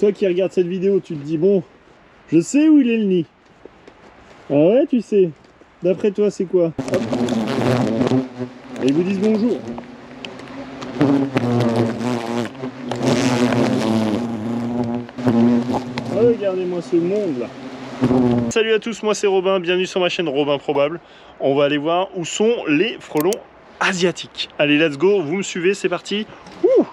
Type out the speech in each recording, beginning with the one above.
toi qui regardes cette vidéo, tu te dis bon, je sais où il est le nid. Ah ouais, tu sais. D'après toi, c'est quoi? Hop. Et ils vous disent bonjour. Regardez-moi ce monde là. Salut à tous, moi c'est Robin, bienvenue sur ma chaîne Robin Probable. On va aller voir où sont les frelons asiatiques. Allez, let's go, vous me suivez, c'est parti. Ouh.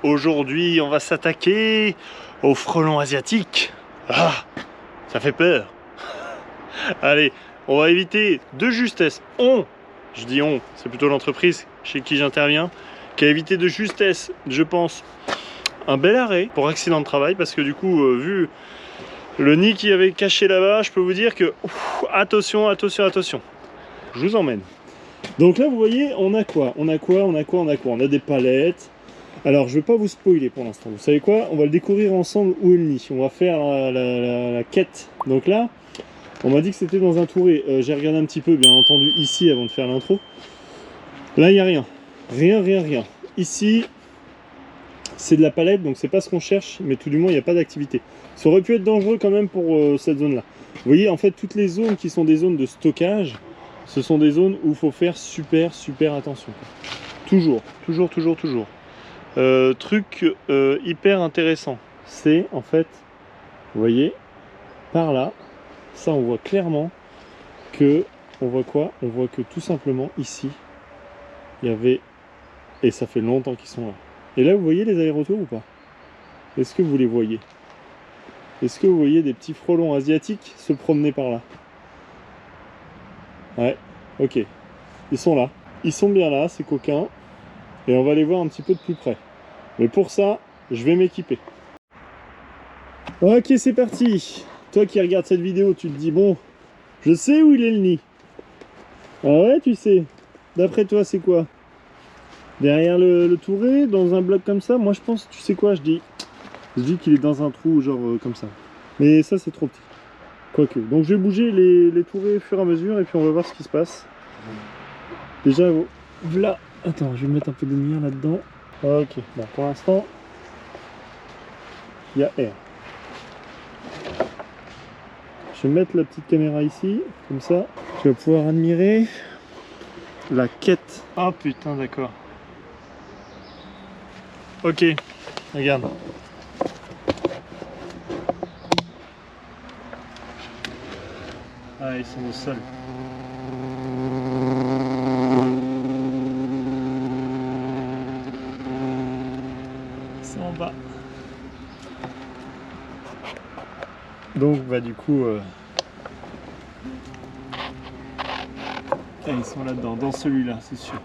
Aujourd'hui, on va s'attaquer aux frelons asiatiques. Ah, ça fait peur. Allez, on va éviter de justesse. Je dis on, c'est plutôt l'entreprise chez qui j'interviens, qui a évité de justesse, je pense, un bel arrêt pour accident de travail, parce que du coup, vu le nid qu'il y avait caché là-bas, je peux vous dire que, attention, attention, attention. Je vous emmène. Donc là, vous voyez, on a quoi? On a des palettes. Alors, je ne vais pas vous spoiler pour l'instant. Vous savez quoi? On va le découvrir ensemble où est le nid. On va faire la quête. Donc là, on m'a dit que c'était dans un touré. J'ai regardé un petit peu, bien entendu, ici, avant de faire l'intro. Là, il n'y a rien. Rien. Ici, c'est de la palette, donc c'est pas ce qu'on cherche, mais tout du moins, il n'y a pas d'activité. Ça aurait pu être dangereux quand même pour cette zone-là. Vous voyez, en fait, toutes les zones qui sont des zones de stockage, ce sont des zones où il faut faire super attention. Toujours. Truc hyper intéressant, c'est en fait, vous voyez, par là, ça on voit clairement que, on voit quoi? On voit que tout simplement ici, il y avait, et ça fait longtemps qu'ils sont là. Et là vous voyez les aérotours ou pas? Est-ce que vous les voyez? Est-ce que vous voyez des petits frelons asiatiques se promener par là? Ouais, ok. Ils sont là. Ils sont bien là, ces coquins. Et on va les voir un petit peu de plus près. Mais pour ça, je vais m'équiper. Ok, c'est parti. Toi qui regardes cette vidéo, tu te dis bon, je sais où il est le nid. Ah ouais, tu sais. D'après toi, c'est quoi? Derrière le touret, dans un bloc comme ça? Moi, je pense, tu sais quoi, je dis qu'il est dans un trou, genre comme ça. Mais ça, c'est trop petit. Quoique. Donc, je vais bouger les tourets au fur et à mesure, et puis on va voir ce qui se passe. Déjà, voilà. Attends, je vais mettre un peu de lumière là-dedans. Ok, bon, pour l'instant, il y a air. Je vais mettre la petite caméra ici, comme ça. Tu vas pouvoir admirer la quête. Ah putain, d'accord. Ok, regarde. Ah, ils sont au sol. C'est en bas. Donc bah du coup ils sont là-dedans, dans celui-là, c'est sûr.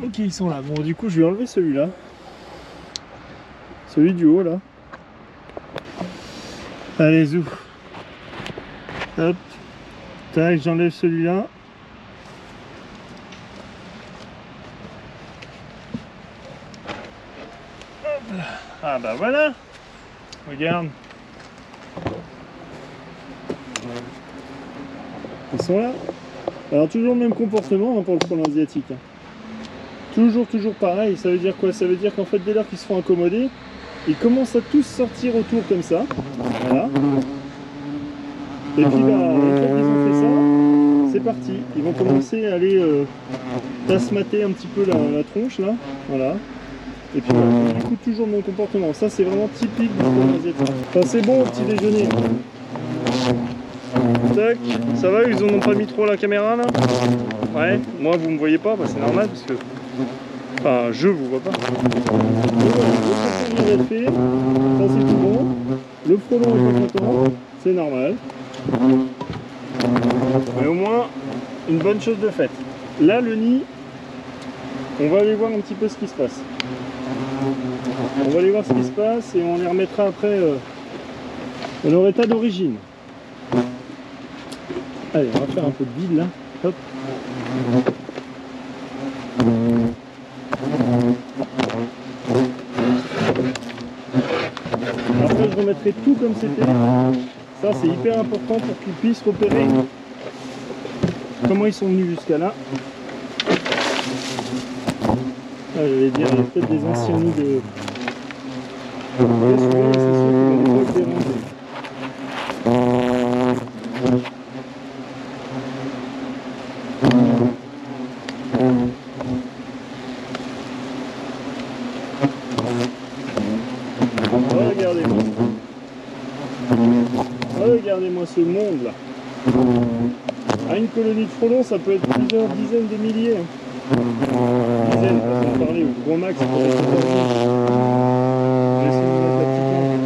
Ok, ils sont là. Bon, du coup je vais enlever celui-là. Celui du haut là. Allez, zou. Hop. Tac, j'enlève celui-là. Ah bah voilà. Regarde. Ils sont là. Alors toujours le même comportement hein, pour le frelon asiatique. Hein. Toujours pareil. Ça veut dire quoi? Ça veut dire qu'en fait dès lors qu'ils se font accommoder, ils commencent à tous sortir autour comme ça. Voilà. Et puis bah, une fois qu'ils ont fait ça, c'est parti. Ils vont commencer à aller tasmater un petit peu la tronche là. Voilà. Et puis voilà, du coup toujours le même comportement. Ça c'est vraiment typique du frelon asiatique. Enfin c'est bon au petit déjeuner. Tac, ça va, ils en ont pas mis trop la caméra là? Ouais, moi vous me voyez pas, bah, c'est normal parce que... Enfin, je vous vois pas. Donc voilà, le fait, ça c'est tout bon. Le frelon est pas content, c'est normal. Mais au moins, une bonne chose de faite. Là, le nid, on va aller voir un petit peu ce qui se passe. On va aller voir ce qui se passe et on les remettra après dans leur état d'origine. Allez, on va faire un peu de vide là. Hop. Après, je remettrai tout comme c'était. Ça, c'est hyper important pour qu'ils puissent repérer comment ils sont venus jusqu'à là. Ah, j'allais dire, il y a peut-être des anciens nids de... Celui-là, c'est sûr qu'il va pas se déranger. Regardez-moi. Regardez-moi ce monde là. Ah, une colonie de frelons, ça peut être plusieurs dizaines de milliers. Dizaines, on va parler au gros max, peut-être. Laissez-moi mettre la petite lampe.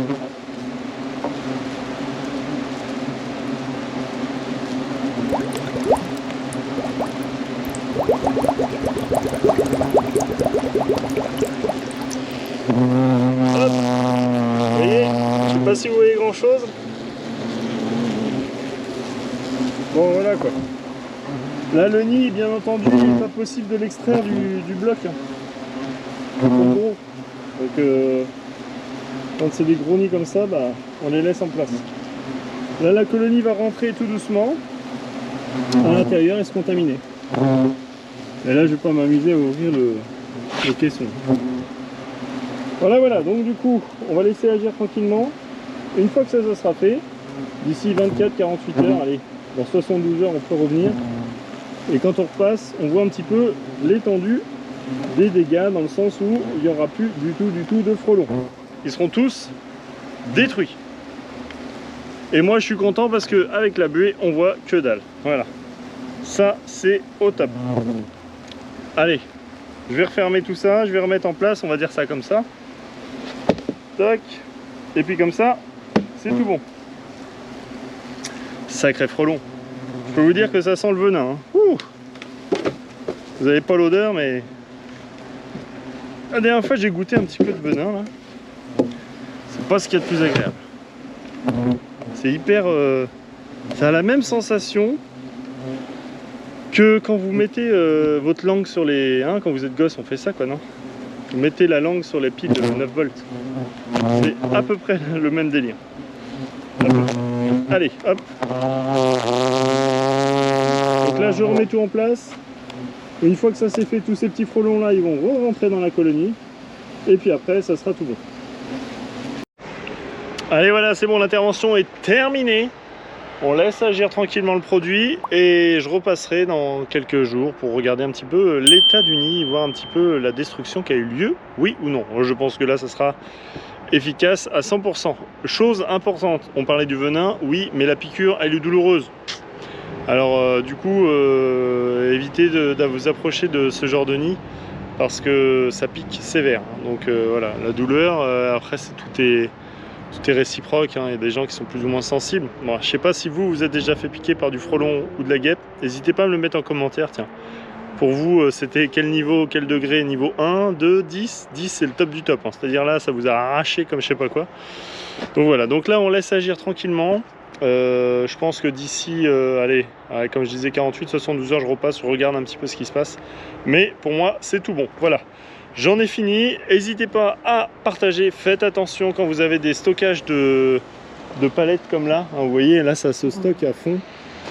Hop. Vous voyez, je sais pas si vous voyez grand chose. Bon voilà quoi. Là le nid bien entendu il n'est pas possible de l'extraire du bloc. Hein. C'est trop gros. Donc quand c'est des gros nids comme ça, bah, on les laisse en place. Là la colonie va rentrer tout doucement à l'intérieur et se contaminer. Et là je vais pas m'amuser à ouvrir le caisson. Voilà, donc du coup on va laisser agir tranquillement. Une fois que ça sera fait, d'ici 24-48 heures, allez, dans 72 heures on peut revenir. Et quand on repasse, on voit un petit peu l'étendue des dégâts, dans le sens où il n'y aura plus du tout de frelons. Ils seront tous détruits. Et moi je suis content parce qu'avec la buée on voit que dalle. Voilà, ça c'est au top. Allez, je vais refermer tout ça, je vais remettre en place, on va dire ça comme ça. Tac, et puis comme ça, c'est tout bon. Sacré frelon. Je peux vous dire que ça sent le venin. Hein. Ouh. Vous n'avez pas l'odeur, mais... La dernière fois, j'ai goûté un petit peu de venin, là. C'est pas ce qu'il y a de plus agréable. C'est hyper... Ça a la même sensation que quand vous mettez votre langue sur les... Hein, quand vous êtes gosse, on fait ça, quoi, non? Vous mettez la langue sur les piles de 9 volts. C'est à peu près le même délire. Allez, hop. Donc là, je remets tout en place. Une fois que ça s'est fait, tous ces petits frelons là, ils vont rentrer dans la colonie. Et puis après, ça sera tout bon. Allez, voilà, c'est bon, l'intervention est terminée. On laisse agir tranquillement le produit et je repasserai dans quelques jours pour regarder un petit peu l'état du nid, voir un petit peu la destruction qui a eu lieu, oui ou non. Je pense que là, ça sera efficace à 100%. Chose importante, on parlait du venin, oui, mais la piqûre, elle est douloureuse. Alors du coup, évitez de vous approcher de ce genre de nid parce que ça pique sévère. Donc voilà, la douleur, après tout est réciproque, hein. Il y a des gens qui sont plus ou moins sensibles. Bon, je sais pas si vous êtes déjà fait piquer par du frelon ou de la guêpe, n'hésitez pas à me le mettre en commentaire, tiens. Pour vous, c'était quel niveau, quel degré? Niveau 1, 2, 10 10 c'est le top du top, hein. C'est-à-dire là, ça vous a arraché comme je sais pas quoi. Donc voilà, donc là on laisse agir tranquillement. Je pense que d'ici, allez, comme je disais 48-72 heures, je repasse, je regarde un petit peu ce qui se passe. Mais pour moi, c'est tout bon, voilà. J'en ai fini, n'hésitez pas à partager, faites attention quand vous avez des stockages de palettes comme là, hein, vous voyez, là ça se stocke à fond.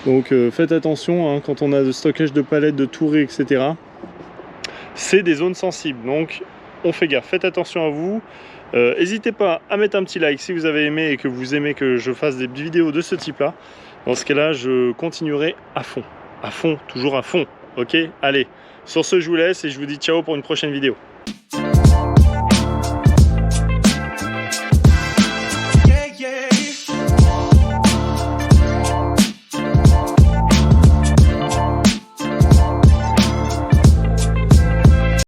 Donc faites attention hein, quand on a de stockage de palettes, de tourées, etc. C'est des zones sensibles, donc on fait gaffe, faites attention à vous. N'hésitez pas à mettre un petit like si vous avez aimé et que vous aimez que je fasse des vidéos de ce type là. Dans ce cas là, je continuerai à fond, toujours à fond. Ok, allez, sur ce je vous laisse et je vous dis ciao pour une prochaine vidéo.